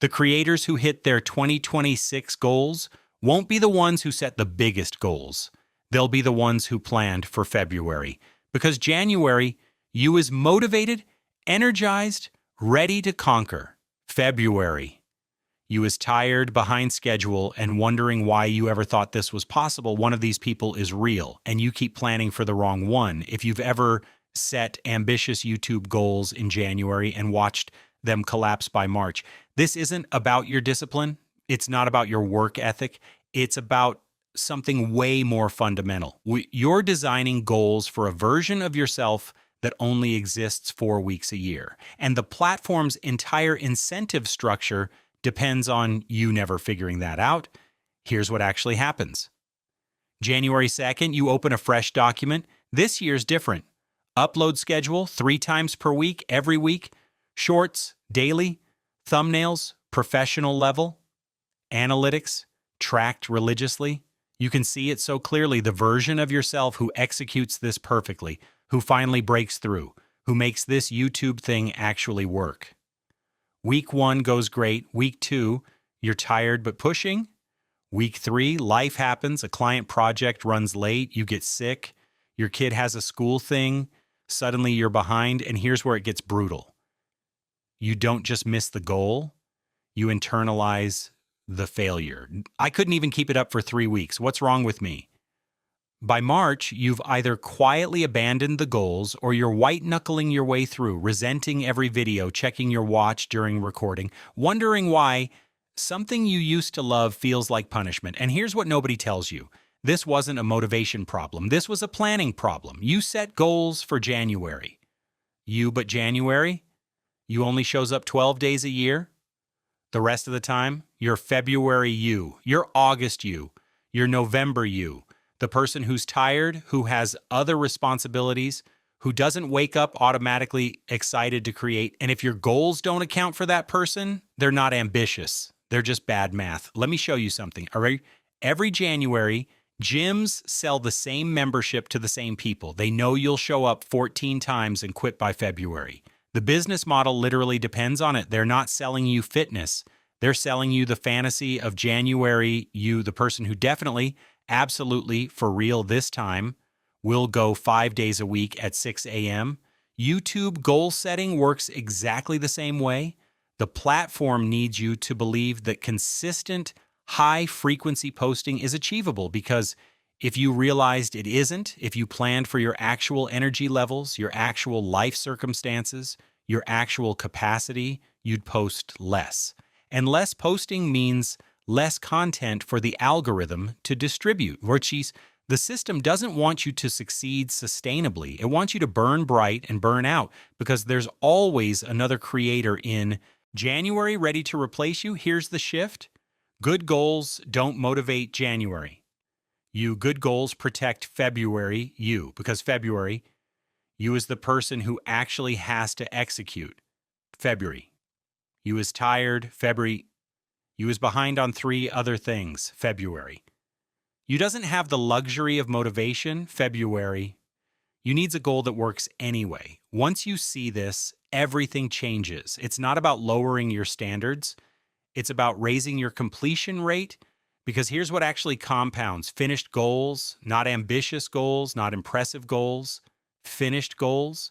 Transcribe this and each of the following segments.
The creators who hit their 2026 goals won't be the ones who set the biggest goals. They'll be the ones who planned for February. Because January, you is motivated, energized, ready to conquer. February, you is tired, behind schedule, and wondering why you ever thought this was possible. One of these people is real, and you keep planning for the wrong one. If you've ever set ambitious YouTube goals in January and watched them collapse by March, this isn't about your discipline. It's not about your work ethic. It's about something way more fundamental. You're designing goals for a version of yourself that only exists 4 weeks a year. And the platform's entire incentive structure depends on you never figuring that out. Here's what actually happens. January 2nd, you open a fresh document. This year's different. Upload schedule 3 times per week, every week. Shorts, daily. Thumbnails, professional level. Analytics, tracked religiously. You can see it so clearly, the version of yourself who executes this perfectly, who finally breaks through, who makes this YouTube thing actually work. Week 1 goes great. Week 2, you're tired but pushing. Week 3, life happens. A client project runs late. You get sick. Your kid has a school thing. Suddenly you're behind. And here's where it gets brutal. You don't just miss the goal. You internalize the failure. I couldn't even keep it up for 3 weeks. What's wrong with me? By March, you've either quietly abandoned the goals or you're white-knuckling your way through, resenting every video, checking your watch during recording, wondering why something you used to love feels like punishment. And here's what nobody tells you. This wasn't a motivation problem. This was a planning problem. You set goals for January. But January, you only shows up 12 days a year. The rest of the time, you're February you, you're August you, you're November you. The person who's tired, who has other responsibilities, who doesn't wake up automatically excited to create. And if your goals don't account for that person, they're not ambitious. They're just bad math. Let me show you something. All right? Every January, gyms sell the same membership to the same people. They know you'll show up 14 times and quit by February. The business model literally depends on it. They're not selling you fitness. They're selling you the fantasy of January you, the person who definitely, absolutely, for real this time, will go 5 days a week at 6 a.m. YouTube goal setting works exactly the same way. The platform needs you to believe that consistent, high-frequency posting is achievable, because if you realized it isn't, if you planned for your actual energy levels, your actual life circumstances, your actual capacity, you'd post less. And less posting means less content for the algorithm to distribute. The system doesn't want you to succeed sustainably. It wants you to burn bright and burn out, because there's always another creator in January ready to replace you. Here's the shift. Good goals don't motivate January. Good goals protect February you, because February, you is the person who actually has to execute. February, you is tired. February, you is behind on 3 other things. February, you doesn't have the luxury of motivation. February, you needs a goal that works anyway. Once you see this, everything changes. It's not about lowering your standards. It's about raising your completion rate. Because here's what actually compounds. Finished goals, not ambitious goals, not impressive goals, finished goals.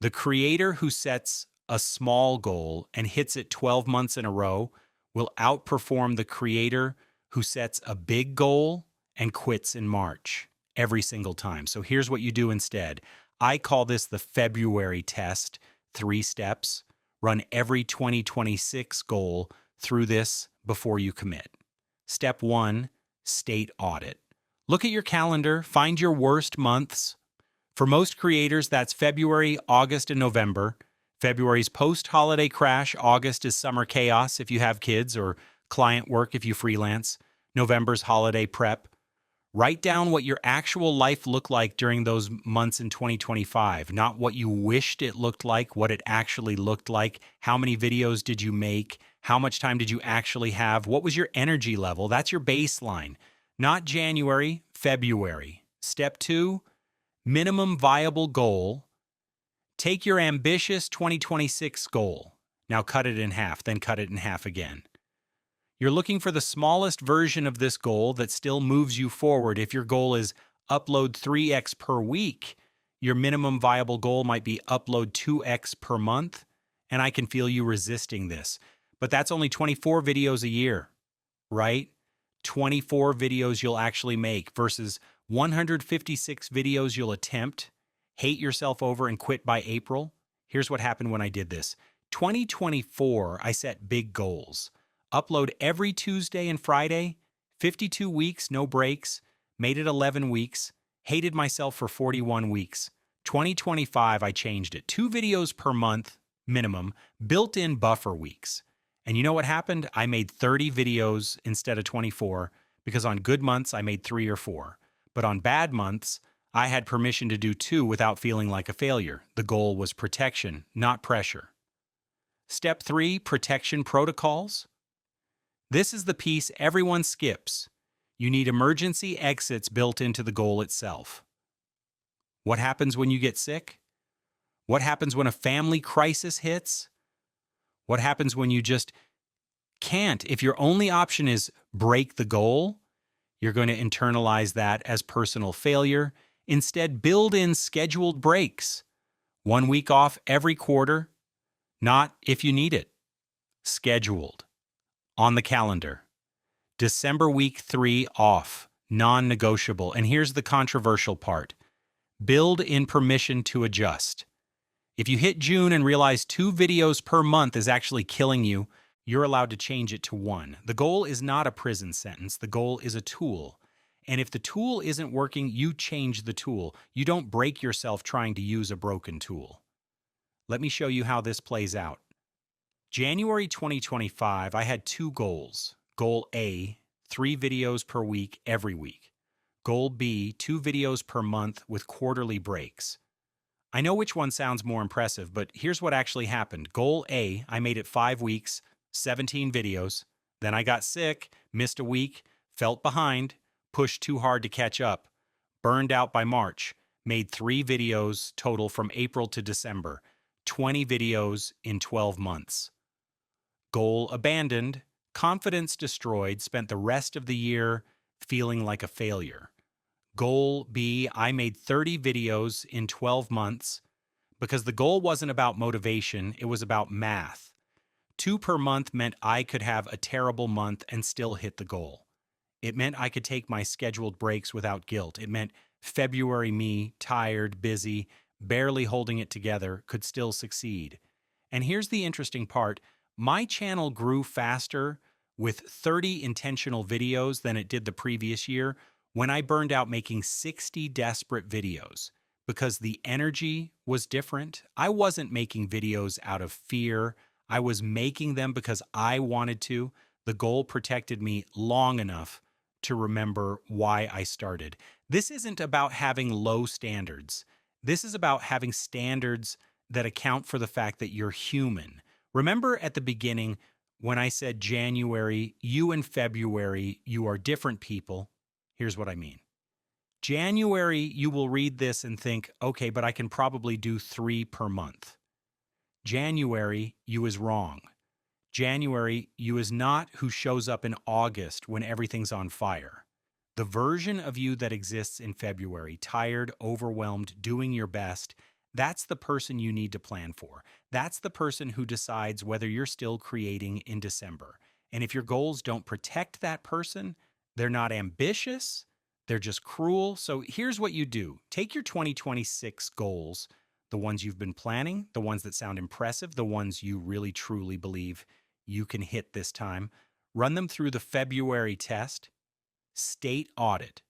The creator who sets a small goal and hits it 12 months in a row will outperform the creator who sets a big goal and quits in March every single time. So here's what you do instead. I call this the February test, 3 steps. Run every 2026 goal through this before you commit. Step 1, state audit. Look at your calendar, find your worst months. For most creators, that's February, August, and November. February's post-holiday crash. August is summer chaos if you have kids, or client work if you freelance. November's holiday prep. Write down what your actual life looked like during those months in 2025, not what you wished it looked like, what it actually looked like. How many videos did you make? How much time did you actually have? What was your energy level? That's your baseline. Not January, February. Step 2, minimum viable goal. Take your ambitious 2026 goal. Now cut it in half, then cut it in half again. You're looking for the smallest version of this goal that still moves you forward. If your goal is upload 3x per week, your minimum viable goal might be upload 2x per month, and I can feel you resisting this. But that's only 24 videos a year, right? 24 videos you'll actually make versus 156 videos you'll attempt, hate yourself over, and quit by April. Here's what happened when I did this. 2024, I set big goals. Upload every Tuesday and Friday, 52 weeks, no breaks, made it 11 weeks, hated myself for 41 weeks. 2025, I changed it. 2 videos per month minimum, built-in buffer weeks. And you know what happened? I made 30 videos instead of 24 because on good months, I made 3 or 4. But on bad months, I had permission to do 2 without feeling like a failure. The goal was protection, not pressure. Step 3, protection protocols. This is the piece everyone skips. You need emergency exits built into the goal itself. What happens when you get sick? What happens when a family crisis hits? What happens when you just can't? If your only option is break the goal, you're going to internalize that as personal failure. Instead, build in scheduled breaks. 1 week off every quarter, not if you need it. Scheduled. On the calendar. December week 3 off, non-negotiable. And here's the controversial part. Build in permission to adjust. If you hit June and realize 2 videos per month is actually killing you, you're allowed to change it to 1. The goal is not a prison sentence. The goal is a tool. And if the tool isn't working, you change the tool. You don't break yourself trying to use a broken tool. Let me show you how this plays out. January 2025, I had 2 goals. Goal A, 3 videos per week every week. Goal B, 2 videos per month with quarterly breaks. I know which one sounds more impressive, but here's what actually happened. Goal A, I made it 5 weeks, 17 videos. Then I got sick, missed a week, felt behind, pushed too hard to catch up, burned out by March, made 3 videos total from April to December, 20 videos in 12 months. Goal abandoned, confidence destroyed, spent the rest of the year feeling like a failure. Goal B, I made 30 videos in 12 months because the goal wasn't about motivation, it was about math. 2 per month meant I could have a terrible month and still hit the goal. It meant I could take my scheduled breaks without guilt. It meant February me, tired, busy, barely holding it together, could still succeed. And here's the interesting part. My channel grew faster with 30 intentional videos than it did the previous year when I burned out making 60 desperate videos because the energy was different. I wasn't making videos out of fear. I was making them because I wanted to. The goal protected me long enough to remember why I started. This isn't about having low standards. This is about having standards that account for the fact that you're human. Remember at the beginning when I said January, you and February, you are different people. Here's what I mean. January, you will read this and think, okay, but I can probably do 3 per month. January, you is wrong. January, you is not who shows up in August when everything's on fire. The version of you that exists in February, tired, overwhelmed, doing your best, that's the person you need to plan for. That's the person who decides whether you're still creating in December. And if your goals don't protect that person, they're not ambitious, they're just cruel. So here's what you do. Take your 2026 goals, the ones you've been planning, the ones that sound impressive, the ones you really truly believe you can hit this time. Run them through the February test. State audit.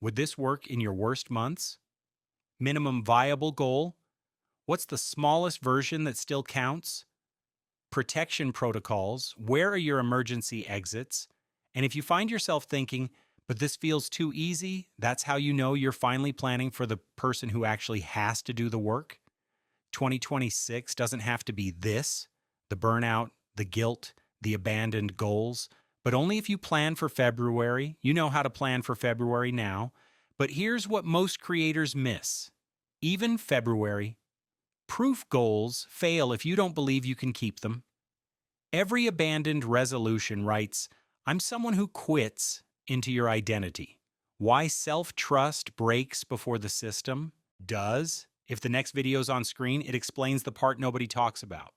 Would this work in your worst months? Minimum viable goal. What's the smallest version that still counts? Protection protocols. Where are your emergency exits? And if you find yourself thinking, but this feels too easy, that's how you know you're finally planning for the person who actually has to do the work. 2026 doesn't have to be this, the burnout, the guilt, the abandoned goals, but only if you plan for February. You know how to plan for February now. But here's what most creators miss. Even February, proof goals fail if you don't believe you can keep them. Every abandoned resolution writes, "I'm someone who quits," into your identity. Why self-trust breaks before the system does? If the next video's on screen, it explains the part nobody talks about.